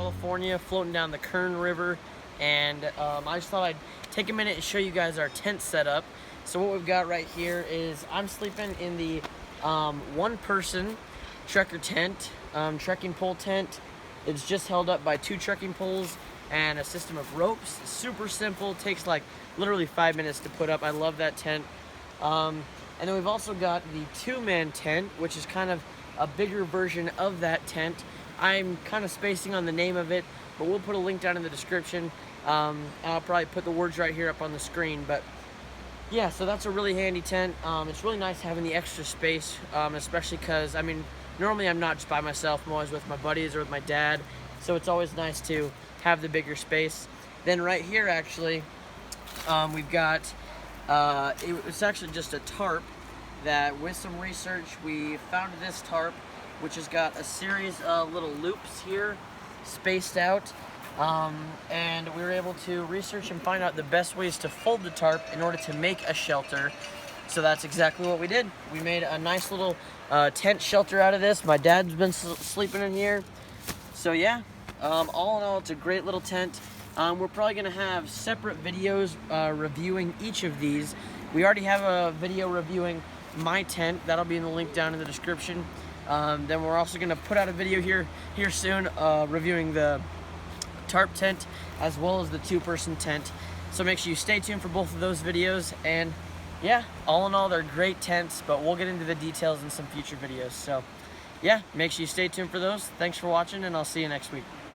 California, floating down the Kern River, and I just thought I'd take a minute and show you guys our tent setup. So what we've got right here is I'm sleeping in the one-person trekker tent, trekking pole tent. It's just held up by 2 trekking poles and a system of ropes. Super simple, takes like literally 5 minutes to put up. I love that tent. And then we've also got the 2-man tent, which is kind of a bigger version of that tent. I'm kind of spacing on the name of it, but we'll put a link down in the description. And I'll probably put the words right here up on the screen. But yeah, so that's a really handy tent. It's really nice having the extra space, especially because, I mean, normally I'm not just by myself. I'm always with my buddies or with my dad. So it's always nice to have the bigger space. Then right here, actually, we've got, it's actually just a tarp that with some research, we found this tarp, which has got a series of little loops here spaced out. And we were able to research and find out the best ways to fold the tarp in order to make a shelter. So that's exactly what we did. We made a nice little tent shelter out of this. My dad's been sleeping in here. So yeah, all in all, it's a great little tent. We're probably gonna have separate videos reviewing each of these. We already have a video reviewing my tent. That'll be in the link down in the description. Then we're also gonna put out a video here soon reviewing the tarp tent as well as the 2-person tent. So make sure you stay tuned for both of those videos. And yeah, all in all, they're great tents, but we'll get into the details in some future videos. So yeah, make sure you stay tuned for those. Thanks for watching, and I'll see you next week.